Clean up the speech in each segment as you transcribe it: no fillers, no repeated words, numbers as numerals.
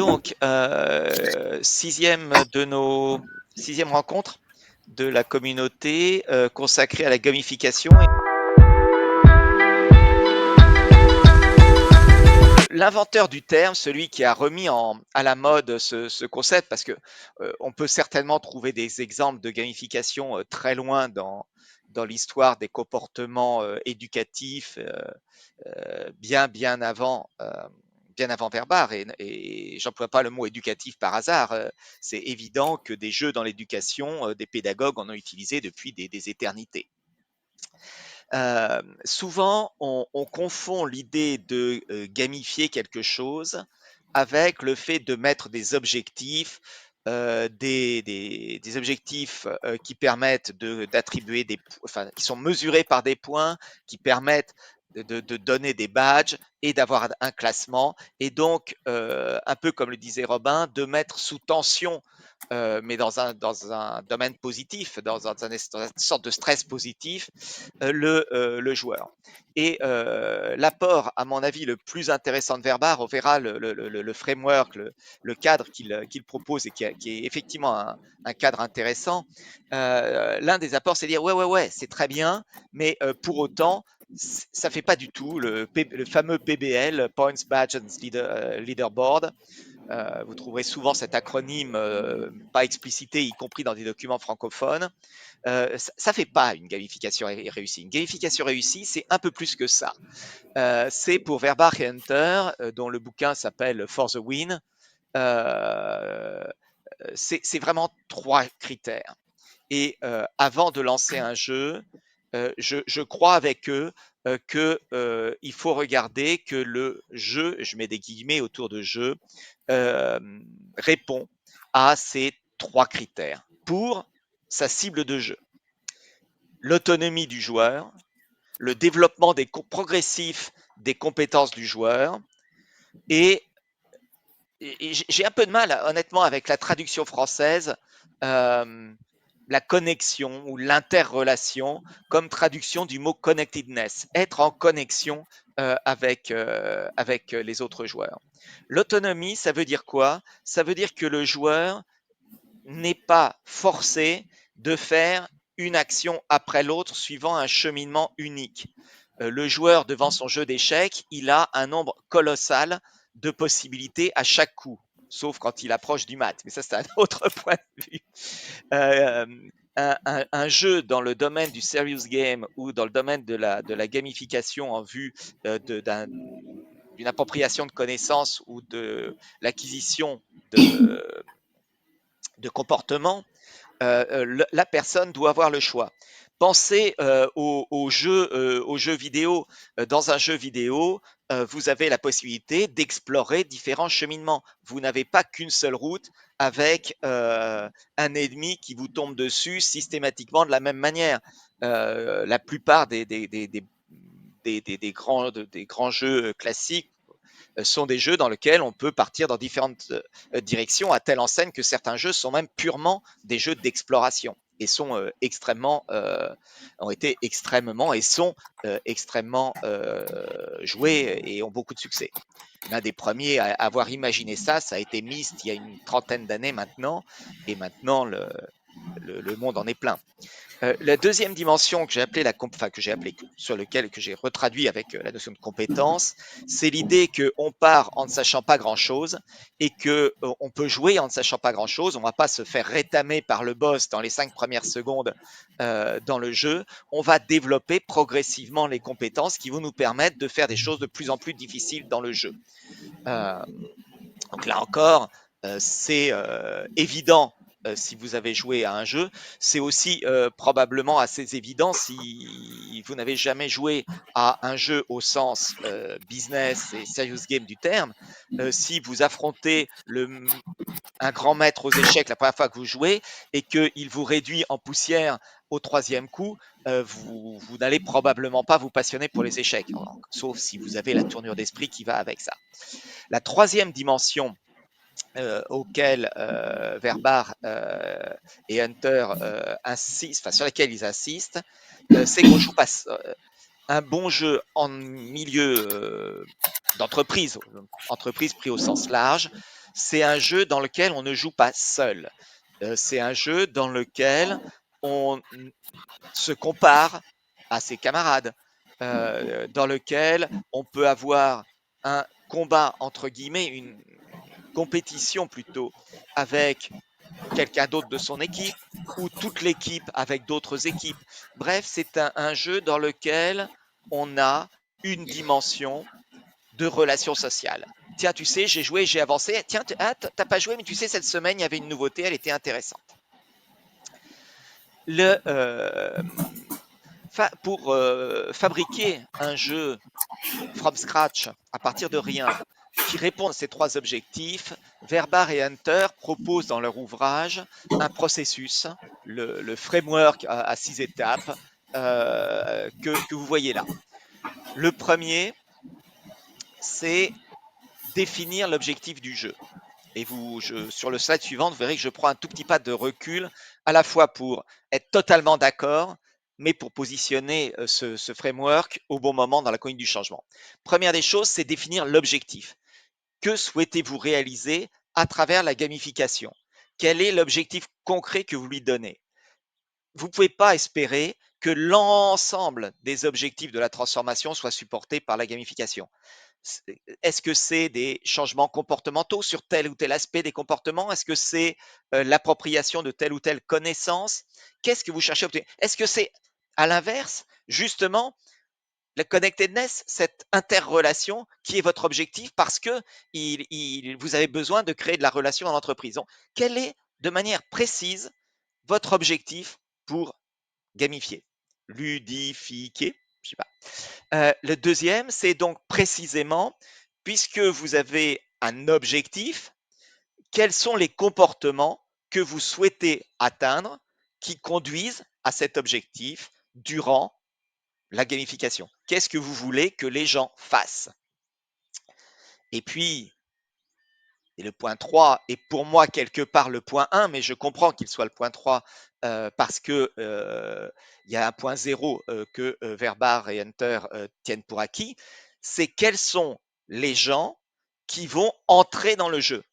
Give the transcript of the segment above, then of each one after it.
Donc, sixième rencontre de la communauté consacrée à la gamification. L'inventeur du terme, celui qui a remis à la mode ce concept, parce que on peut certainement trouver des exemples de gamification très loin dans l'histoire des comportements éducatifs, bien avant Verbard, et j'emploie pas le mot éducatif par hasard. C'est évident que des jeux dans l'éducation, des pédagogues en ont utilisé depuis des éternités. Souvent, on confond l'idée de gamifier quelque chose avec le fait de mettre des objectifs, des objectifs qui permettent d'attribuer enfin, qui sont mesurés par des points, qui permettent de donner des badges et d'avoir un classement. Et donc, un peu comme le disait Robin, de mettre sous tension, mais dans un domaine positif, dans une sorte de stress positif, le joueur. Et l'apport, à mon avis, le plus intéressant de Verbard, on verra le framework, le cadre qu'il propose et qui est effectivement un cadre intéressant. L'un des apports, c'est de dire ouais, c'est très bien, mais pour autant, ça fait pas du tout le fameux PBL, Points, Badges and Leaderboard. Vous trouverez souvent cet acronyme pas explicité, y compris dans des documents francophones. Ça fait pas une gamification réussie. Une gamification réussie, c'est un peu plus que ça. C'est pour Verbach et Hunter, dont le bouquin s'appelle For the Win. C'est vraiment 3 critères. Et avant de lancer un jeu, je crois avec eux qu'il faut regarder que le jeu, je mets des guillemets autour de jeu, répond à ces 3 critères pour sa cible de jeu. L'autonomie du joueur, le développement progressif des compétences du joueur, et j'ai un peu de mal, honnêtement, avec la traduction française, la connexion ou l'interrelation comme traduction du mot connectedness, être en connexion avec les autres joueurs. L'autonomie, ça veut dire quoi? Ça veut dire que le joueur n'est pas forcé de faire une action après l'autre suivant un cheminement unique. Le joueur, devant son jeu d'échecs, il a un nombre colossal de possibilités à chaque coup, sauf quand il approche du mat. Mais ça, c'est un autre point de vue. Un jeu dans le domaine du serious game ou dans le domaine de la gamification en vue d'une appropriation de connaissances ou de l'acquisition de comportements, la personne doit avoir le choix. Pensez aux jeux vidéo. Dans un jeu vidéo, vous avez la possibilité d'explorer différents cheminements. Vous n'avez pas qu'une seule route avec un ennemi qui vous tombe dessus systématiquement de la même manière. La plupart des grands jeux classiques sont des jeux dans lesquels on peut partir dans différentes directions, à telle enseigne que certains jeux sont même purement des jeux d'exploration et sont ont été extrêmement et sont extrêmement joués et ont beaucoup de succès. L'un des premiers à avoir imaginé ça, ça a été Myst il y a une trentaine d'années maintenant, et maintenant le monde en est plein. La deuxième dimension que j'ai appelée que j'ai retraduit avec la notion de compétence, c'est l'idée qu'on part en ne sachant pas grand-chose et que on peut jouer en ne sachant pas grand-chose. On ne va pas se faire rétamer par le boss dans les 5 premières secondes dans le jeu. On va développer progressivement les compétences qui vont nous permettre de faire des choses de plus en plus difficiles dans le jeu. Donc là encore, c'est évident si vous avez joué à un jeu. C'est aussi probablement assez évident si vous n'avez jamais joué à un jeu au sens business et serious game du terme. Si vous affrontez un grand maître aux échecs la première fois que vous jouez et qu'il vous réduit en poussière au 3e coup, vous n'allez probablement pas vous passionner pour les échecs, sauf si vous avez la tournure d'esprit qui va avec ça. La 3e dimension auquel Verbach et Hunter insistent, sur laquelle ils insistent, c'est qu'on joue pas un bon jeu en milieu d'entreprise, entreprise pris au sens large, c'est un jeu dans lequel on ne joue pas seul. C'est un jeu dans lequel on se compare à ses camarades, dans lequel on peut avoir un combat, entre guillemets, une compétition plutôt, avec quelqu'un d'autre de son équipe ou toute l'équipe avec d'autres équipes. Bref, c'est un jeu dans lequel on a une dimension de relations sociales. Tiens, tu sais, j'ai joué, j'ai avancé. Tiens, t'as pas joué, mais tu sais, cette semaine, il y avait une nouveauté, elle était intéressante. Le, pour fabriquer un jeu from scratch, à partir de rien, qui répond à ces trois objectifs, Verbar et Hunter proposent dans leur ouvrage un processus, le framework à 6 étapes que vous voyez là. Le premier, c'est définir l'objectif du jeu. Et sur le slide suivant, vous verrez que je prends un tout petit pas de recul, à la fois pour être totalement d'accord, mais pour positionner ce framework au bon moment dans la conduite du changement. Première des choses, c'est définir l'objectif. Que souhaitez-vous réaliser à travers la gamification? Quel est l'objectif concret que vous lui donnez? Vous ne pouvez pas espérer que l'ensemble des objectifs de la transformation soient supportés par la gamification. Est-ce que c'est des changements comportementaux sur tel ou tel aspect des comportements? Est-ce que c'est l'appropriation de telle ou telle connaissance? Qu'est-ce que vous cherchez à obtenir? Est-ce que c'est à l'inverse, justement, la connectedness, cette interrelation qui est votre objectif parce que vous avez besoin de créer de la relation dans l'entreprise? Donc, quel est de manière précise votre objectif pour gamifier, ludifier? Je sais pas. Le deuxième, c'est donc précisément, puisque vous avez un objectif, quels sont les comportements que vous souhaitez atteindre qui conduisent à cet objectif durant la gamification? Qu'est-ce que vous voulez que les gens fassent? Et puis, et le point 3 est pour moi quelque part le point 1, mais je comprends qu'il soit le point 3 parce que il y a un point 0 que Verbar et Hunter tiennent pour acquis, c'est quels sont les gens qui vont entrer dans le jeu,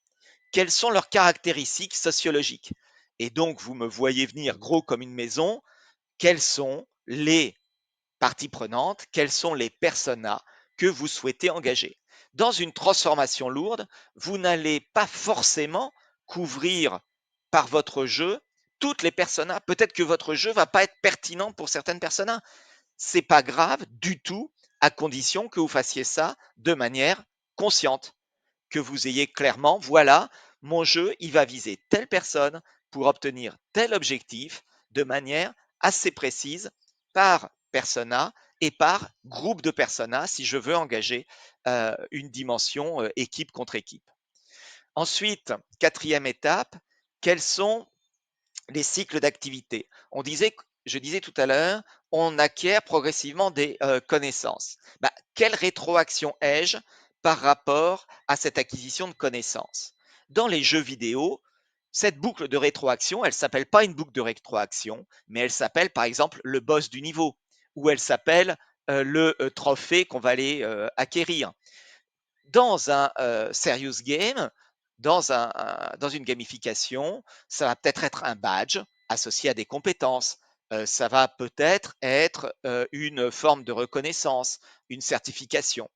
quelles sont leurs caractéristiques sociologiques. Et donc, vous me voyez venir gros comme une maison, quelles sont les parties prenantes, quels sont les personas que vous souhaitez engager. Dans une transformation lourde, vous n'allez pas forcément couvrir par votre jeu toutes les personas. Peut-être que votre jeu va pas être pertinent pour certaines personas. C'est pas grave du tout, à condition que vous fassiez ça de manière consciente, que vous ayez clairement, voilà, mon jeu, il va viser telle personne pour obtenir tel objectif de manière assez précise par persona et par groupe de personas si je veux engager une dimension équipe contre équipe. Ensuite, quatrième étape, quels sont les cycles d'activité? Je disais tout à l'heure, on acquiert progressivement des connaissances. Quelle rétroaction ai-je par rapport à cette acquisition de connaissances? Dans les jeux vidéo, cette boucle de rétroaction, elle s'appelle pas une boucle de rétroaction, mais elle s'appelle par exemple le boss du niveau, ou elle s'appelle le trophée qu'on va aller acquérir. Dans un serious game, dans une gamification, ça va peut-être être un badge associé à des compétences. Ça va peut-être être une forme de reconnaissance, une certification.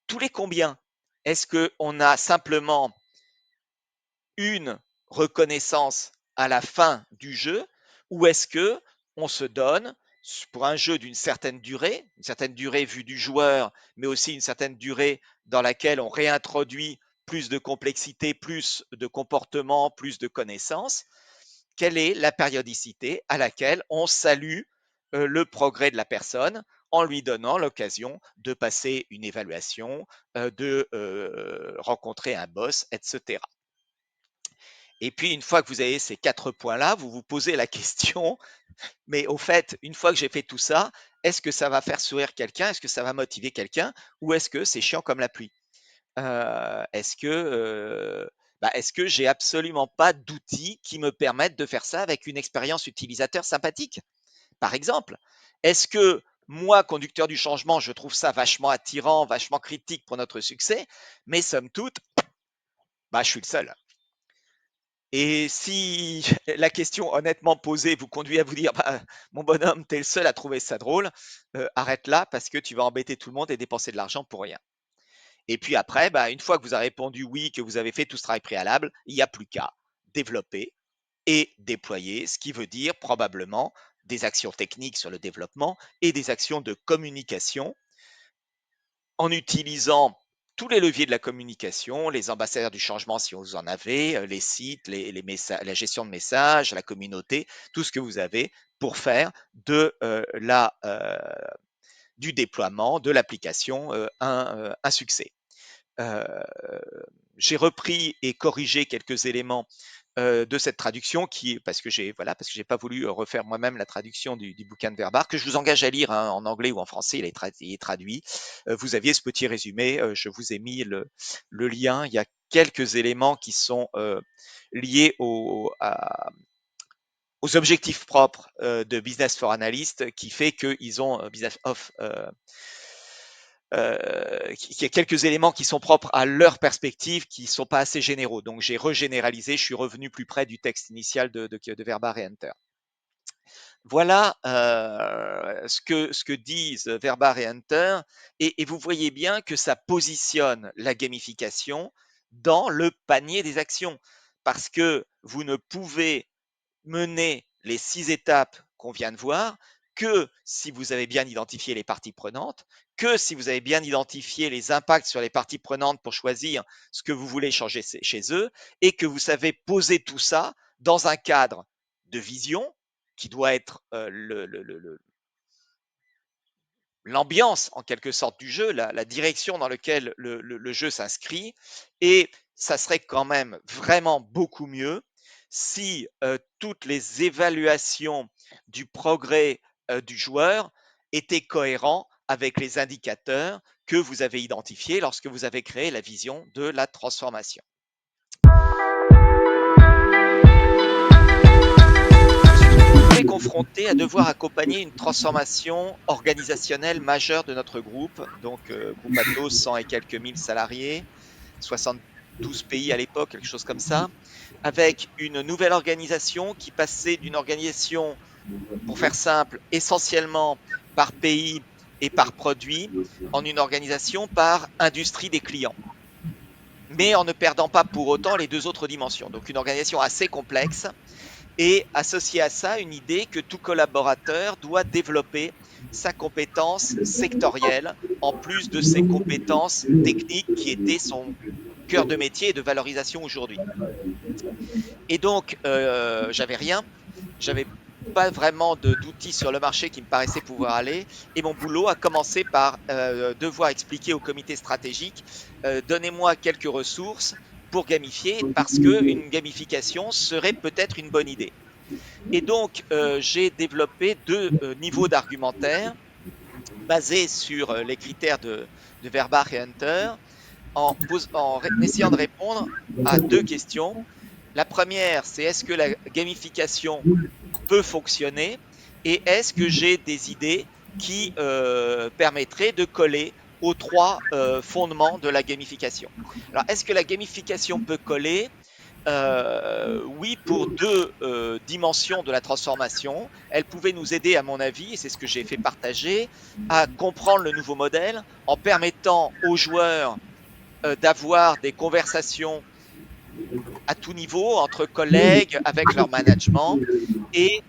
Tous les combien? Est-ce qu'on a simplement une reconnaissance à la fin du jeu ou est-ce que on se donne pour un jeu d'une certaine durée vue du joueur, mais aussi une certaine durée dans laquelle on réintroduit plus de complexité, plus de comportement, plus de connaissances, quelle est la périodicité à laquelle on salue le progrès de la personne en lui donnant l'occasion de passer une évaluation, de rencontrer un boss, etc. Et puis, une fois que vous avez ces 4 points-là, vous vous posez la question, mais au fait, une fois que j'ai fait tout ça, est-ce que ça va faire sourire quelqu'un? Est-ce que ça va motiver quelqu'un? Ou est-ce que c'est chiant comme la pluie? Est-ce que j'ai absolument pas d'outils qui me permettent de faire ça avec une expérience utilisateur sympathique? Par exemple, est-ce que Moi, conducteur du changement, je trouve ça vachement attirant, vachement critique pour notre succès, mais somme toute, bah, je suis le seul. Et si la question honnêtement posée vous conduit à vous dire, bah, mon bonhomme, t'es le seul à trouver ça drôle, arrête là parce que tu vas embêter tout le monde et dépenser de l'argent pour rien. Et puis après, bah, une fois que vous avez répondu oui, que vous avez fait tout ce travail préalable, il n'y a plus qu'à développer et déployer, ce qui veut dire probablement des actions techniques sur le développement et des actions de communication en utilisant tous les leviers de la communication, les ambassadeurs du changement si vous en avez, les sites, les la gestion de messages, la communauté, tout ce que vous avez pour faire de du déploiement de l'application un succès. Euh, j'ai repris et corrigé quelques éléments de cette traduction parce que j'ai pas voulu refaire moi-même la traduction du bouquin de Verbar que je vous engage à lire hein, en anglais ou en français, il est traduit. Vous aviez ce petit résumé, je vous ai mis le lien. Il y a quelques éléments qui sont liés aux objectifs propres de Business for Analyst qui fait qu'ils ont Business of qu'il y a quelques éléments qui sont propres à leur perspective, qui ne sont pas assez généraux. Donc j'ai regénéralisé, je suis revenu plus près du texte initial de Verbar et Hunter. Voilà ce que disent Verbar et Hunter, et vous voyez bien que ça positionne la gamification dans le panier des actions, parce que vous ne pouvez mener les 6 étapes qu'on vient de voir que si vous avez bien identifié les parties prenantes, que si vous avez bien identifié les impacts sur les parties prenantes pour choisir ce que vous voulez changer chez eux et que vous savez poser tout ça dans un cadre de vision qui doit être l'ambiance en quelque sorte du jeu, la direction dans laquelle le jeu s'inscrit. Et ça serait quand même vraiment beaucoup mieux si toutes les évaluations du progrès du joueur étaient cohérents avec les indicateurs que vous avez identifiés lorsque vous avez créé la vision de la transformation. Confronté à devoir accompagner une transformation organisationnelle majeure de notre groupe, donc groupe Atos, 100 et quelques mille salariés, 72 pays à l'époque, quelque chose comme ça, avec une nouvelle organisation qui passait d'une organisation, pour faire simple, essentiellement par pays et par produit, en une organisation par industrie des clients, mais en ne perdant pas pour autant les deux autres dimensions. Donc une organisation assez complexe, et associé à ça une idée que tout collaborateur doit développer sa compétence sectorielle en plus de ses compétences techniques qui étaient son cœur de métier et de valorisation aujourd'hui. Et donc, j'avais rien, j'avais pas vraiment d'outils sur le marché qui me paraissaient pouvoir aller, et mon boulot a commencé par devoir expliquer au comité stratégique, donnez-moi quelques ressources pour gamifier, parce qu'une gamification serait peut-être une bonne idée. Et donc, j'ai développé deux niveaux d'argumentaire basés sur les critères de Verbar et Hunter, en essayant de répondre à deux questions. La première, c'est est-ce que la gamification peut fonctionner, et est-ce que j'ai des idées qui permettraient de coller aux trois fondements de la gamification. Alors, est-ce que la gamification peut coller? Oui, pour deux dimensions de la transformation. Elle pouvait nous aider, à mon avis, et c'est ce que j'ai fait partager, à comprendre le nouveau modèle en permettant aux joueurs d'avoir des conversations à tout niveau, entre collègues, avec leur management, et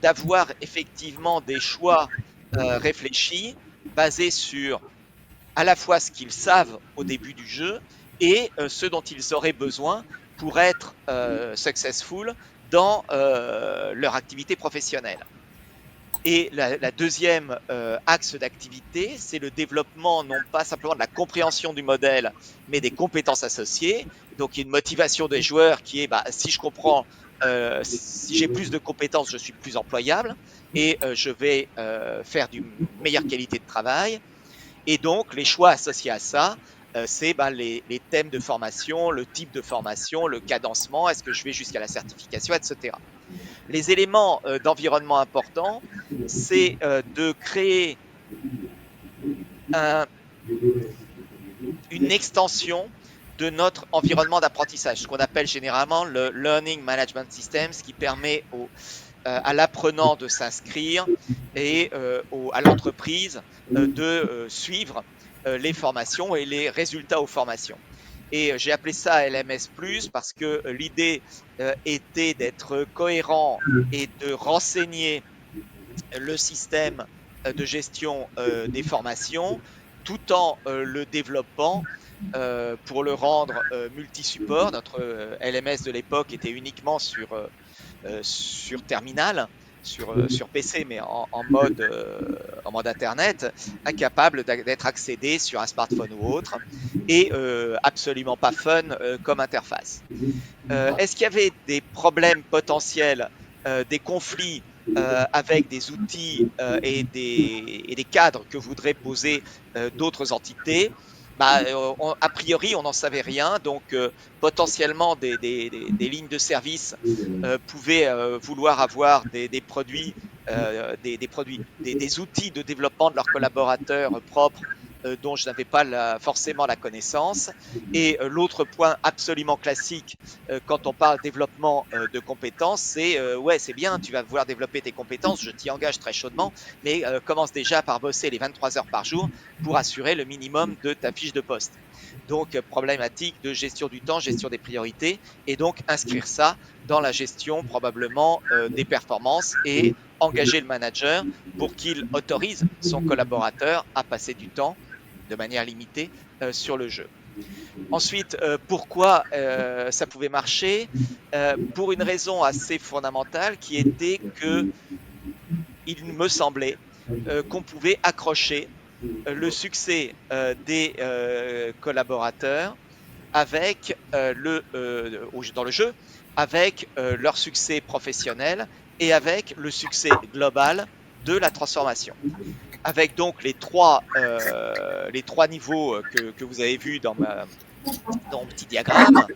d'avoir effectivement des choix réfléchis, basés sur à la fois ce qu'ils savent au début du jeu et ce dont ils auraient besoin pour être successful dans leur activité professionnelle. Et la deuxième axe d'activité, c'est le développement non pas simplement de la compréhension du modèle, mais des compétences associées. Donc, il y a une motivation des joueurs qui est, si je comprends, si j'ai plus de compétences, je suis plus employable et je vais faire d'une meilleure qualité de travail. Et donc, les choix associés à ça, c'est les thèmes de formation, le type de formation, le cadencement, est-ce que je vais jusqu'à la certification, etc. Les éléments d'environnement importants, c'est de créer un- une extension de notre environnement d'apprentissage, ce qu'on appelle généralement le Learning Management System, ce qui permet à l'apprenant de s'inscrire et à l'entreprise de suivre les formations et les résultats aux formations. Et j'ai appelé ça LMS+, parce que l'idée était d'être cohérent et de renseigner le système de gestion des formations tout en le développant pour le rendre multi-support. Notre LMS de l'époque était uniquement sur terminal, sur PC, mais en mode Internet, incapable d'être accédé sur un smartphone ou autre, et absolument pas fun comme interface. Est-ce qu'il y avait des problèmes potentiels, des conflits avec des outils et des cadres que voudraient poser d'autres entités? Bah, a priori, on n'en savait rien, donc potentiellement des lignes de service pouvaient vouloir avoir des produits, des outils de développement de leurs collaborateurs propres dont je n'avais pas forcément la connaissance. Et l'autre point absolument classique quand on parle développement de compétences, c'est ouais, c'est bien, tu vas vouloir développer tes compétences, je t'y engage très chaudement, mais commence déjà par bosser les 23 heures par jour pour assurer le minimum de ta fiche de poste. Donc, problématique de gestion du temps, gestion des priorités, et donc inscrire ça dans la gestion probablement des performances et engager le manager pour qu'il autorise son collaborateur à passer du temps de manière limitée sur le jeu. Ensuite, pourquoi ça pouvait marcher? Pour une raison assez fondamentale qui était que il me semblait qu'on pouvait accrocher le succès des collaborateurs avec dans le jeu, avec leur succès professionnel et avec le succès global de la transformation. Avec donc les trois niveaux que vous avez vus dans mon petit diagramme,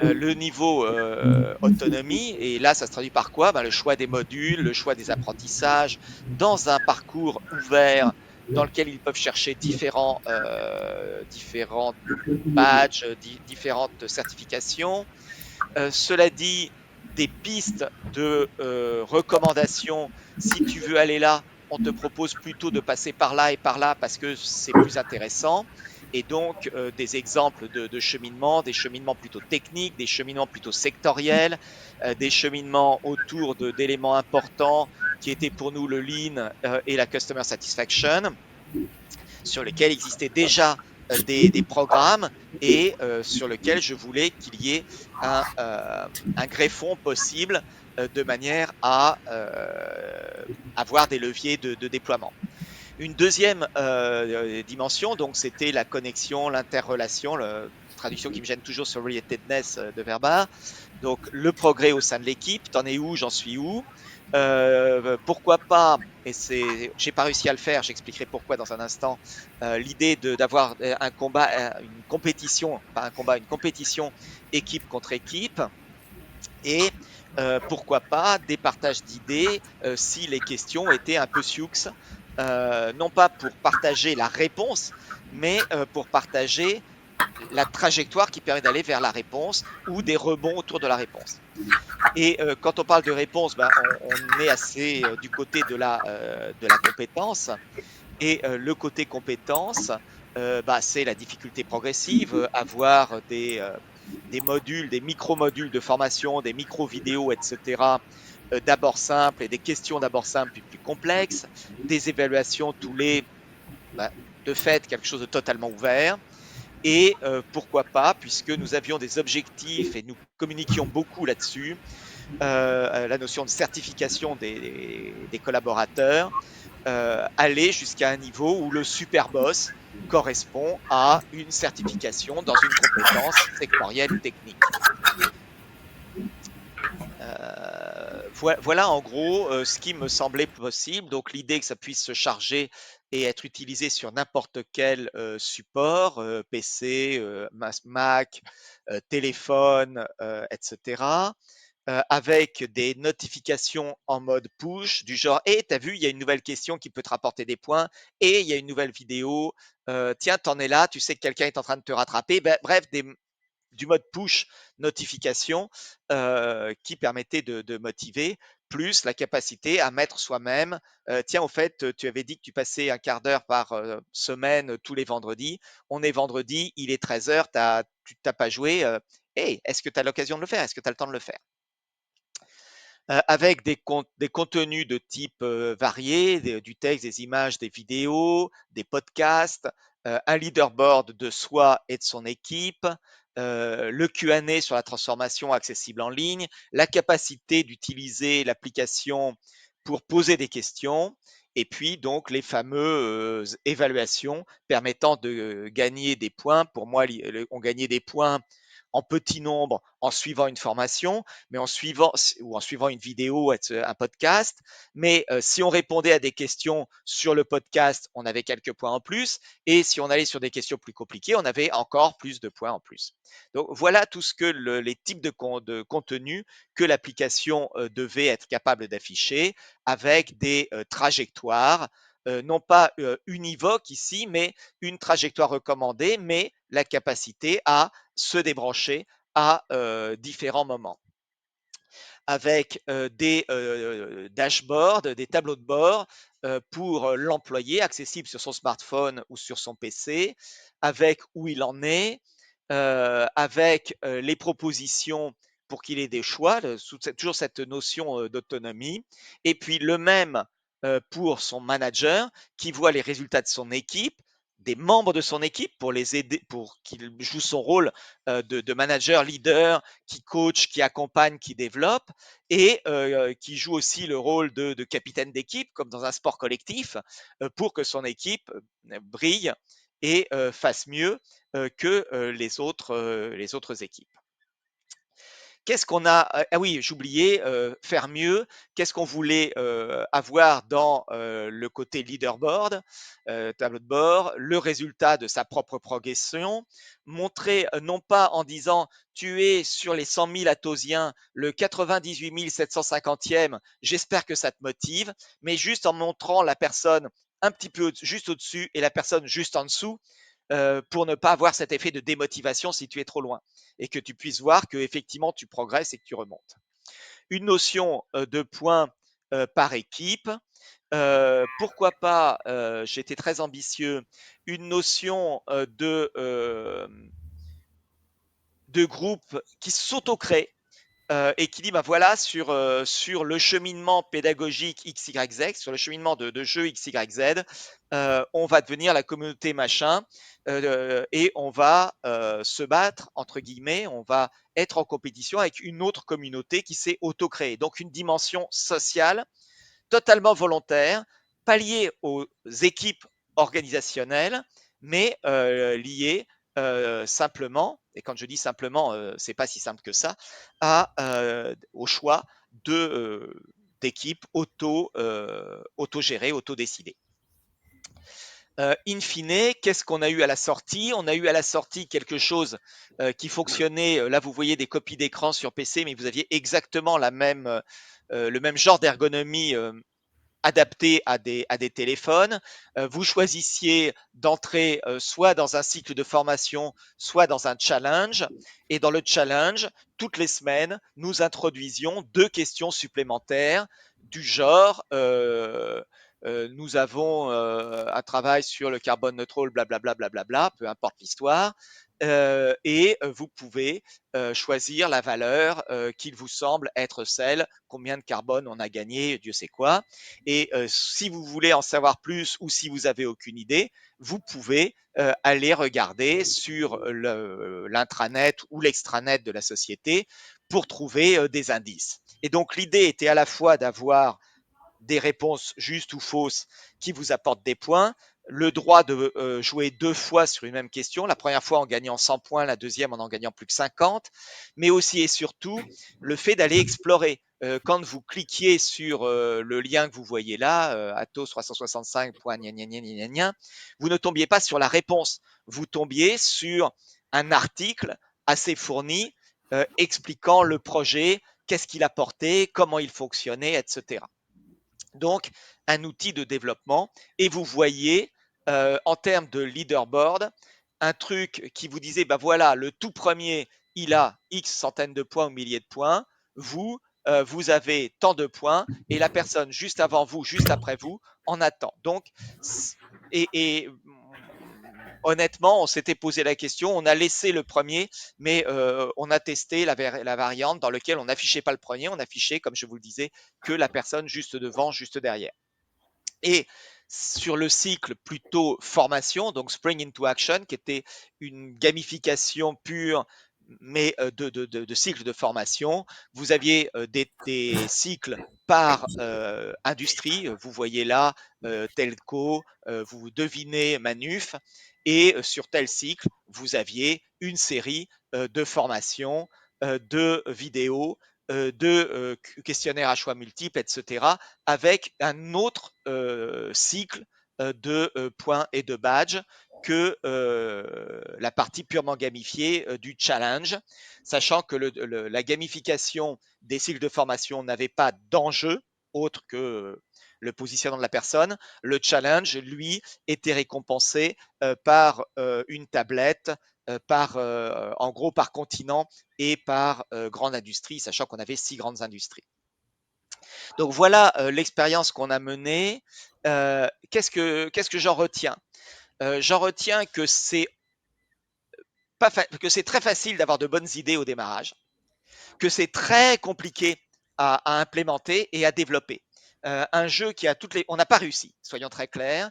le niveau autonomie, et là ça se traduit par quoi? Ben, le choix des modules, le choix des apprentissages dans un parcours ouvert dans lequel ils peuvent chercher différents badges, différentes certifications. Cela dit, des pistes de recommandations, si tu veux aller là, on te propose plutôt de passer par là et par là parce que c'est plus intéressant. Et donc, des exemples de cheminement, des cheminements plutôt techniques, des cheminements plutôt sectoriels, des cheminements autour d'éléments importants qui étaient pour nous le lean et la customer satisfaction, sur lesquels existaient déjà des programmes et sur lesquels je voulais qu'il y ait un greffon possible de manière à avoir des leviers de déploiement. Une deuxième dimension, donc c'était la connexion, l'interrelation, la traduction qui me gêne toujours sur relatedness de Verba. Donc le progrès au sein de l'équipe, t'en es où, j'en suis où. Pourquoi pas, et j'ai pas réussi à le faire, j'expliquerai pourquoi dans un instant, l'idée d'avoir un combat, une compétition, pas un combat, une compétition équipe contre équipe, et pourquoi pas des partages d'idées si les questions étaient un peu sioux, non pas pour partager la réponse, mais pour partager la trajectoire qui permet d'aller vers la réponse ou des rebonds autour de la réponse. Et quand on parle de réponse, ben, on est assez du côté de la compétence. Et le côté compétence, bah, c'est la difficulté progressive, avoir des modules, des micro-modules de formation, des micro-vidéos, etc., d'abord simples et des questions d'abord simples puis plus complexes, des évaluations tous les, bah, de fait, quelque chose de totalement ouvert. Et pourquoi pas, puisque nous avions des objectifs et nous communiquions beaucoup là-dessus, la notion de certification des collaborateurs, aller jusqu'à un niveau où le super boss correspond à une certification dans une compétence sectorielle ou technique. Voilà en gros ce qui me semblait possible. Donc l'idée que ça puisse se charger et être utilisé sur n'importe quel support, PC, Mac, téléphone, etc. avec des notifications en mode push du genre: «Hey, t'as vu, il y a une nouvelle question qui peut te rapporter des points et il y a une nouvelle vidéo, tiens, t'en es là, tu sais que quelqu'un est en train de te rattraper». Bref, du mode push notification qui permettait de motiver, plus la capacité à mettre soi-même, tiens, au fait, tu avais dit que tu passais un quart d'heure par semaine tous les vendredis. On est vendredi, il est 13h, tu t'as pas joué. Hey, est-ce que tu as l'occasion de le faire? Est-ce que tu as le temps de le faire? Avec des contenus de type variés, du texte, des images, des vidéos, des podcasts, un leaderboard de soi et de son équipe, le Q&A sur la transformation accessible en ligne, la capacité d'utiliser l'application pour poser des questions, et puis donc les fameuses évaluations permettant de gagner des points. Pour moi, on gagnait des points en petit nombre en suivant une formation, mais en suivant ou en suivant une vidéo, un podcast. Mais si on répondait à des questions sur le podcast, on avait quelques points en plus. Et si on allait sur des questions plus compliquées, on avait encore plus de points en plus. Donc voilà tout ce que les types de contenu que l'application devait être capable d'afficher avec des trajectoires. Non pas univoque ici, mais une trajectoire recommandée, mais la capacité à se débrancher à différents moments avec des dashboards, des tableaux de bord pour l'employé, accessible sur son smartphone ou sur son PC, avec où il en est, avec les propositions pour qu'il ait des choix, toujours cette notion d'autonomie, et puis le même pour son manager qui voit les résultats de son équipe, des membres de son équipe pour les aider, pour qu'il joue son rôle de manager, leader, qui coach, qui accompagne, qui développe, et qui joue aussi le rôle de capitaine d'équipe, comme dans un sport collectif, pour que son équipe brille et fasse mieux que les autres équipes. Qu'est-ce qu'on a? Ah oui, j'oubliais, faire mieux. Qu'est-ce qu'on voulait avoir dans le côté leaderboard, tableau de bord, le résultat de sa propre progression, montrer non pas en disant tu es sur les 100 000 Athosiens, le 98 750e, j'espère que ça te motive, mais juste en montrant la personne un petit peu juste au-dessus et la personne juste en dessous, pour ne pas avoir cet effet de démotivation si tu es trop loin et que tu puisses voir que effectivement tu progresses et que tu remontes. Une notion de points par équipe. Pourquoi pas, j'étais très ambitieux, une notion de groupe qui s'auto-crée et qui dit, bah voilà, sur le cheminement pédagogique XYZ, sur le cheminement de jeu XYZ, on va devenir la communauté machin et on va se battre, entre guillemets, on va être en compétition avec une autre communauté qui s'est auto-créée. Donc une dimension sociale totalement volontaire, pas lié aux équipes organisationnelles, mais lié simplement, et quand je dis simplement, c'est pas si simple que ça, au choix d'équipes auto-gérées, auto-décidées. In fine, qu'est-ce qu'on a eu à la sortie? On a eu à la sortie quelque chose qui fonctionnait. Là, vous voyez des copies d'écran sur PC, mais vous aviez exactement le même genre d'ergonomie adapté à des téléphones. Vous choisissiez d'entrer soit dans un cycle de formation, soit dans un challenge. Et dans le challenge, toutes les semaines, nous introduisions 2 questions supplémentaires du genre nous avons un travail sur le carbone neutral, blablabla, blablabla, peu importe l'histoire. Et vous pouvez choisir la valeur qu'il vous semble être celle, combien de carbone on a gagné, Dieu sait quoi. Et si vous voulez en savoir plus ou si vous avez aucune idée, vous pouvez aller regarder sur l'intranet ou l'extranet de la société pour trouver des indices. Et donc l'idée était à la fois d'avoir des réponses justes ou fausses qui vous apportent des points, le droit de jouer 2 fois sur une même question, la première fois en gagnant 100 points, la deuxième en gagnant plus que 50, mais aussi et surtout le fait d'aller explorer. Quand vous cliquiez sur le lien que vous voyez là, athos365.gna, vous ne tombiez pas sur la réponse, vous tombiez sur un article assez fourni expliquant le projet, qu'est-ce qu'il apportait, comment il fonctionnait, etc. Donc, un outil de développement. Et vous voyez, en termes de leaderboard, un truc qui vous disait, bah voilà, le tout premier, il a X centaines de points ou milliers de points. Vous, vous avez tant de points et la personne juste avant vous, juste après vous, en attend. Donc, et honnêtement, on s'était posé la question, on a laissé le premier, mais on a testé la variante dans laquelle on n'affichait pas le premier, on affichait, comme je vous le disais, que la personne juste devant, juste derrière. Et sur le cycle plutôt formation, donc Spring into Action, qui était une gamification pure, mais de cycles de formation, vous aviez des cycles par industrie. Vous voyez là telco, vous devinez manuf, et sur tel cycle, vous aviez une série de formations, de vidéos, de questionnaires à choix multiples, etc., avec un autre cycle de points et de badges que la partie purement gamifiée du challenge, sachant que la gamification des cycles de formation n'avait pas d'enjeu autre que le positionnement de la personne. Le challenge, lui, était récompensé par une tablette, en gros par continent et par grande industrie, sachant qu'on avait 6 grandes industries. Donc voilà l'expérience qu'on a menée. Qu'est-ce que j'en retiens? J'en retiens que c'est très facile d'avoir de bonnes idées au démarrage, que c'est très compliqué à implémenter et à développer. Un jeu qui a toutes les... On n'a pas réussi, soyons très clairs.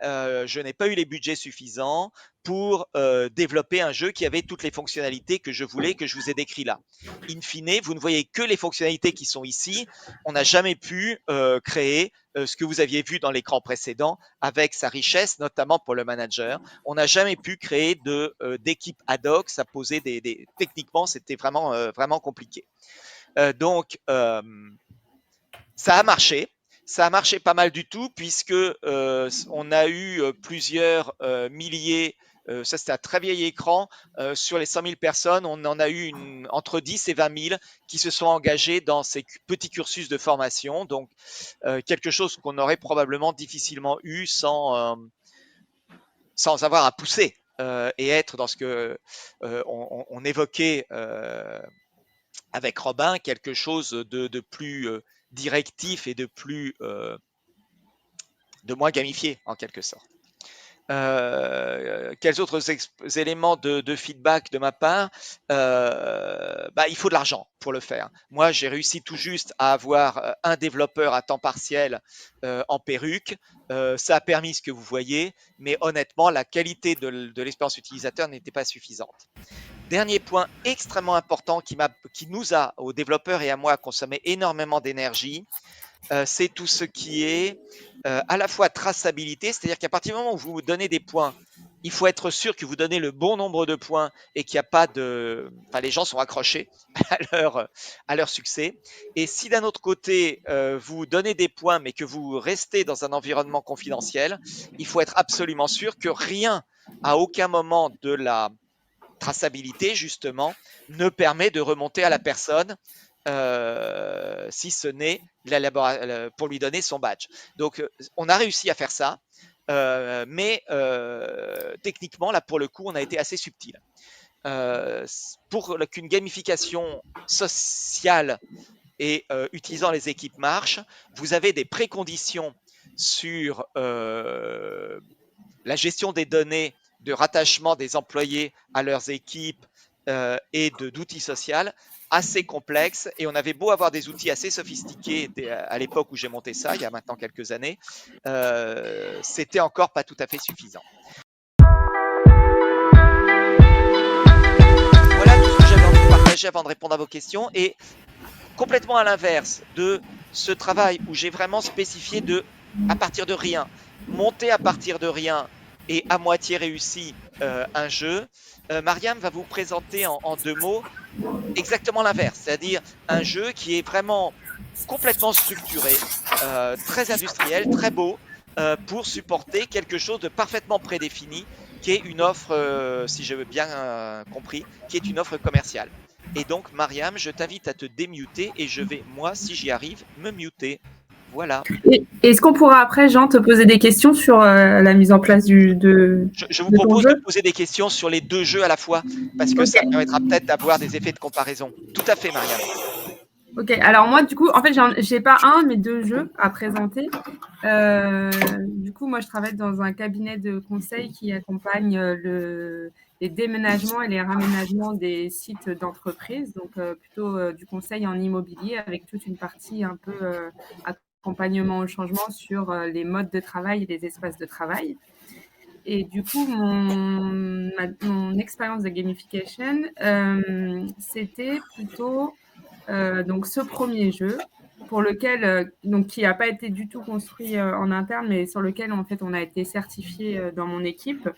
Je n'ai pas eu les budgets suffisants pour développer un jeu qui avait toutes les fonctionnalités que je voulais, que je vous ai décrit là. In fine, vous ne voyez que les fonctionnalités qui sont ici. On n'a jamais pu créer ce que vous aviez vu dans l'écran précédent avec sa richesse, notamment pour le manager. On n'a jamais pu créer d'équipe ad hoc. Ça posait techniquement, c'était vraiment compliqué. Donc, ça a marché. Ça a marché pas mal du tout puisque on a eu plusieurs milliers, ça c'était un très vieil écran, sur les 100 000 personnes, on en a eu entre 10 et 20 000 qui se sont engagés dans ces petits cursus de formation. Donc quelque chose qu'on aurait probablement difficilement eu sans avoir à pousser et être dans ce que on évoquait avec Robin, quelque chose de plus directif et de moins gamifié en quelque sorte. Quels autres éléments de feedback de ma part? Il faut de l'argent pour le faire. Moi, j'ai réussi tout juste à avoir un développeur à temps partiel en perruque. Ça a permis ce que vous voyez, mais honnêtement, la qualité de l'expérience utilisateur n'était pas suffisante. Dernier point extrêmement important qui nous a, aux développeurs et à moi, consommé énormément d'énergie, c'est tout ce qui est à la fois traçabilité, c'est-à-dire qu'à partir du moment où vous donnez des points, il faut être sûr que vous donnez le bon nombre de points et qu'il n'y a pas de... Enfin, les gens sont accrochés à leur succès. Et si d'un autre côté, vous donnez des points mais que vous restez dans un environnement confidentiel, il faut être absolument sûr que rien, à aucun moment de la traçabilité, justement, ne permet de remonter à la personne si ce n'est pour lui donner son badge. Donc, on a réussi à faire ça, mais techniquement, là, pour le coup, on a été assez subtil. Pour qu'une gamification sociale et utilisant les équipes marche, vous avez des préconditions sur la gestion des données, de rattachement des employés à leurs équipes et d'outils sociaux assez complexes. Et on avait beau avoir des outils assez sophistiqués à l'époque où j'ai monté ça, il y a maintenant quelques années, c'était encore pas tout à fait suffisant. Voilà tout ce que j'avais envie de partager avant de répondre à vos questions. Et complètement à l'inverse de ce travail où j'ai vraiment spécifié à partir de rien, monter à partir de rien et à moitié réussi un jeu, Mariam va vous présenter en 2 mots exactement l'inverse, c'est-à-dire un jeu qui est vraiment complètement structuré, très industriel, très beau, pour supporter quelque chose de parfaitement prédéfini, qui est une offre, si j'ai bien compris, qui est une offre commerciale. Et donc, Mariam, je t'invite à te démuter et je vais, moi, si j'y arrive, me muter. Voilà. Est-ce qu'on pourra après, Jean, te poser des questions sur la mise en place Je vous de ton propose de jeu? poser des questions sur les deux jeux à la fois, parce que ça Ok. permettra peut-être d'avoir des effets de comparaison. Tout à fait, Mariam. Ok. Alors moi, du coup, en fait, j'ai pas un, mais deux jeux à présenter. Du coup, moi, je travaille dans un cabinet de conseil qui accompagne les déménagements et les raménagements des sites d'entreprise, donc plutôt du conseil en immobilier avec toute une partie un peu accompagnement au changement sur les modes de travail et les espaces de travail. Et du coup, mon expérience de gamification, c'était plutôt donc ce premier jeu pour lequel, donc qui n'a pas été du tout construit en interne, mais sur lequel en fait on a été certifié dans mon équipe,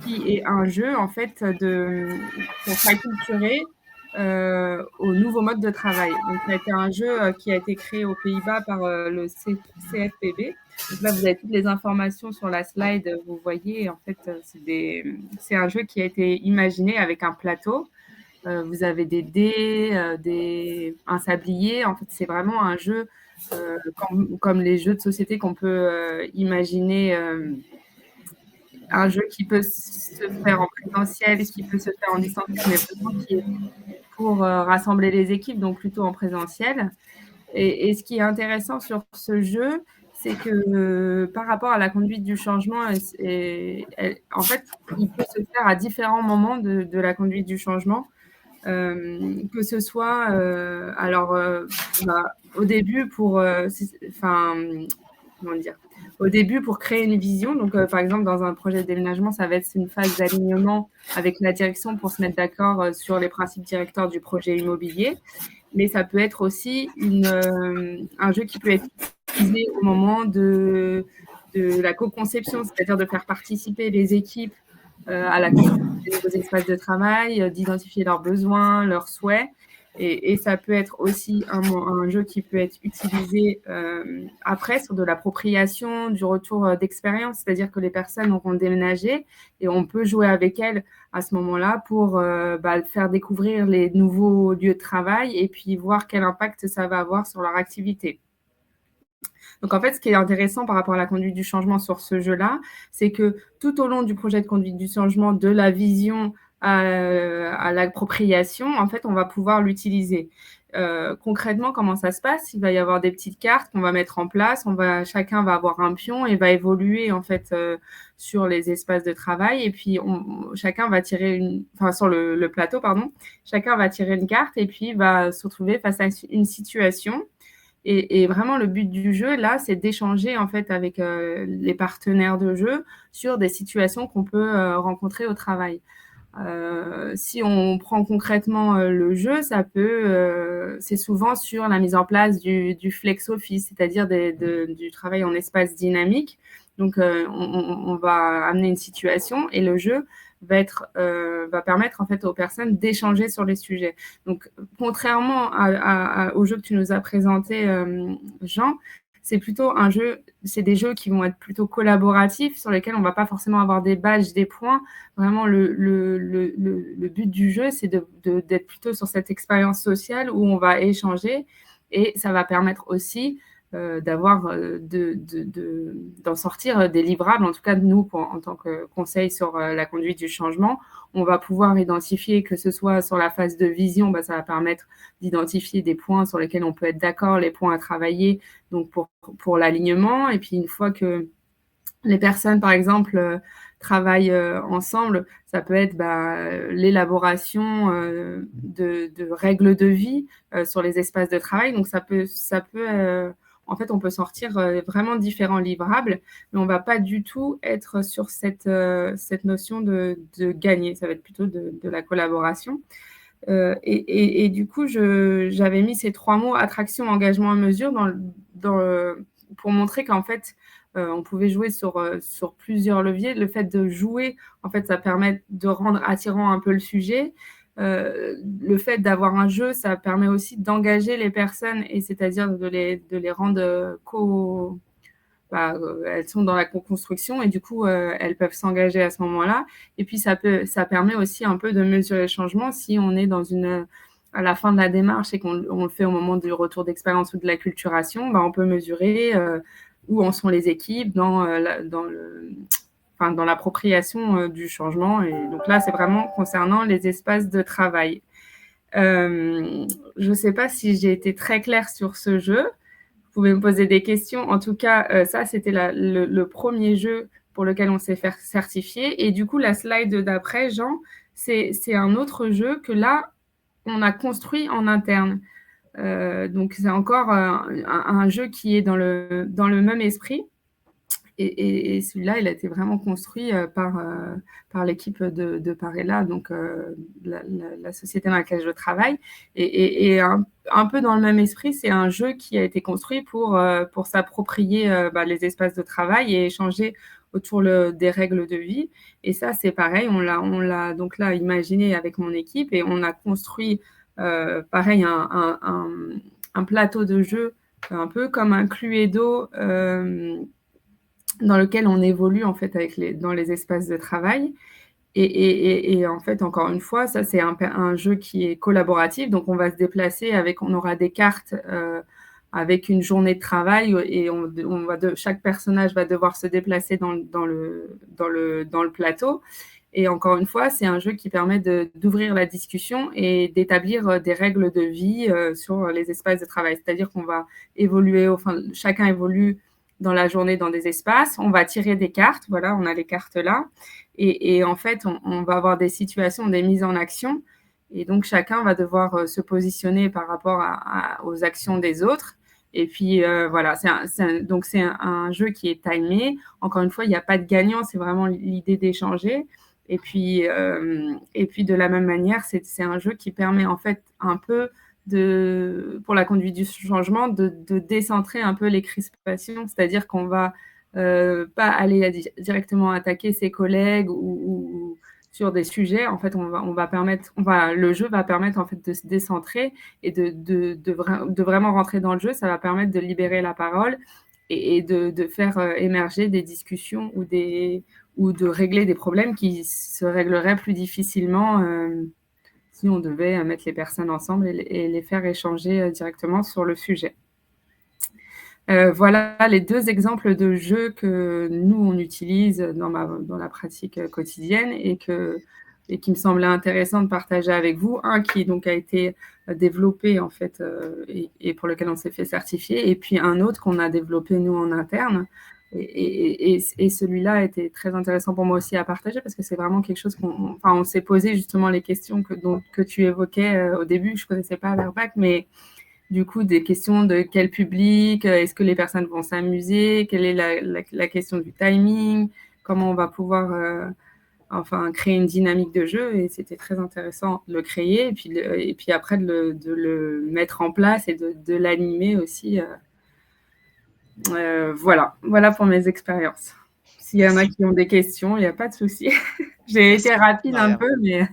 qui est un jeu en fait pour s'acculturer au nouveau mode de travail. Donc ça a été un jeu qui a été créé aux Pays-Bas par le CFPB. Donc là, vous avez toutes les informations sur la slide. Vous voyez, en fait, c'est un jeu qui a été imaginé avec un plateau. Vous avez des dés, un sablier. En fait, c'est vraiment un jeu comme les jeux de société qu'on peut imaginer. Un jeu qui peut se faire en présentiel, qui peut se faire en distanciel, mais vraiment qui est pour rassembler les équipes, donc plutôt en présentiel. Et ce qui est intéressant sur ce jeu, c'est que par rapport à la conduite du changement, en fait, il peut se faire à différents moments de la conduite du changement. Que ce soit, au début comment dire, au début pour créer une vision. Donc, par exemple, dans un projet de déménagement, ça va être une phase d'alignement avec la direction pour se mettre d'accord sur les principes directeurs du projet immobilier. Mais ça peut être aussi un jeu qui peut être utilisé au moment de la co-conception, c'est-à-dire de faire participer les équipes à la construction des nouveaux espaces de travail, d'identifier leurs besoins, leurs souhaits. Et ça peut être aussi un jeu qui peut être utilisé après sur de l'appropriation, du retour d'expérience, c'est-à-dire que les personnes auront déménagé et on peut jouer avec elles à ce moment-là pour faire découvrir les nouveaux lieux de travail et puis voir quel impact ça va avoir sur leur activité. Donc, en fait, ce qui est intéressant par rapport à la conduite du changement sur ce jeu-là, c'est que tout au long du projet de conduite du changement, de la vision à l'appropriation, en fait, on va pouvoir l'utiliser. Concrètement, comment ça se passe? Il va y avoir des petites cartes qu'on va mettre en place. Chacun va avoir un pion et va évoluer en fait sur les espaces de travail. Et puis chacun va tirer sur le plateau, pardon. Chacun va tirer une carte et puis va se retrouver face à une situation. Et vraiment, le but du jeu, là, c'est d'échanger en fait avec les partenaires de jeu sur des situations qu'on peut rencontrer au travail. Si on prend concrètement le jeu, c'est souvent sur la mise en place du flex office, c'est-à-dire du travail en espace dynamique. Donc, on va amener une situation et le jeu va permettre en fait aux personnes d'échanger sur les sujets. Donc, contrairement au jeu que tu nous as présenté, Jean, c'est des jeux qui vont être plutôt collaboratifs, sur lesquels on ne va pas forcément avoir des badges, des points. Vraiment, le but du jeu, c'est d'être plutôt sur cette expérience sociale où on va échanger et ça va permettre aussi d'en sortir des livrables. En tout cas, nous, en tant que conseil sur la conduite du changement, on va pouvoir identifier, que ce soit sur la phase de vision, ça va permettre d'identifier des points sur lesquels on peut être d'accord, les points à travailler, donc pour l'alignement. Et puis, une fois que les personnes, par exemple, travaillent ensemble, ça peut être l'élaboration de règles de vie sur les espaces de travail. Donc, en fait, on peut sortir vraiment différents livrables, mais on ne va pas du tout être sur cette notion de gagner. Ça va être plutôt de la collaboration. Et du coup, j'avais mis ces 3 mots, attraction, engagement et mesure, pour montrer qu'en fait, on pouvait jouer sur plusieurs leviers. Le fait de jouer, en fait, ça permet de rendre attirant un peu le sujet. Le fait d'avoir un jeu, ça permet aussi d'engager les personnes, et c'est-à-dire de les rendre elles sont dans la co-construction et du coup, elles peuvent s'engager à ce moment-là. Et puis, ça permet aussi un peu de mesurer le changement si on est à la fin de la démarche et qu'on le fait au moment du retour d'expérience ou de l'acculturation, on peut mesurer où en sont les équipes dans l'appropriation du changement. Et donc là, c'est vraiment concernant les espaces de travail. Je ne sais pas si j'ai été très claire sur ce jeu. Vous pouvez me poser des questions. En tout cas, ça, c'était le premier jeu pour lequel on s'est fait certifier. Et du coup, la slide d'après, Jean, c'est un autre jeu que là, on a construit en interne. Donc, c'est encore un jeu qui est dans le même esprit. Et celui-là, il a été vraiment construit par l'équipe de Parella, donc la société dans laquelle je travaille. Et un peu dans le même esprit, c'est un jeu qui a été construit pour s'approprier les espaces de travail et échanger autour des règles de vie. Et ça, c'est pareil, on l'a donc là imaginé avec mon équipe et on a construit pareil un plateau de jeu un peu comme un Cluedo dans lequel on évolue en fait dans les espaces de travail. Et en fait, encore une fois, ça c'est un jeu qui est collaboratif, donc on va se déplacer on aura des cartes avec une journée de travail et chaque personnage va devoir se déplacer dans le plateau. Et encore une fois, c'est un jeu qui permet d'ouvrir la discussion et d'établir des règles de vie sur les espaces de travail. C'est-à-dire qu'on va évoluer, chacun évolue dans la journée dans des espaces. On va tirer des cartes. Voilà, on a les cartes là. Et en fait, on va avoir des situations, des mises en action. Et donc, chacun va devoir se positionner par rapport aux actions des autres. Et puis, voilà, donc c'est un jeu qui est timé. Encore une fois, il n'y a pas de gagnant. C'est vraiment l'idée d'échanger. Et puis, de la même manière, c'est un jeu qui permet en fait un peu pour la conduite du changement, de décentrer un peu les crispations, c'est-à-dire qu'on va pas aller directement attaquer ses collègues ou sur des sujets. En fait, le jeu va permettre en fait de se décentrer et de vraiment rentrer dans le jeu. Ça va permettre de libérer la parole et de faire émerger des discussions ou de régler des problèmes qui se régleraient plus difficilement si on devait mettre les personnes ensemble et les faire échanger directement sur le sujet. Voilà les 2 exemples de jeux que nous, on utilise dans la pratique quotidienne et qui me semblait intéressant de partager avec vous. Un qui donc a été développé en fait et pour lequel on s'est fait certifier, et puis un autre qu'on a développé nous en interne. Et celui-là était très intéressant pour moi aussi à partager parce que c'est vraiment quelque chose on s'est posé justement les questions que tu évoquais au début. Je ne connaissais pas Verbac, mais du coup, des questions de quel public, est-ce que les personnes vont s'amuser, quelle est la question du timing, comment on va pouvoir créer une dynamique de jeu. Et c'était très intéressant de le créer et puis après de le mettre en place et de l'animer aussi. Voilà pour mes expériences. S'il y en a qui ont des questions, il n'y a pas de souci. J'ai été rapide un peu, mais...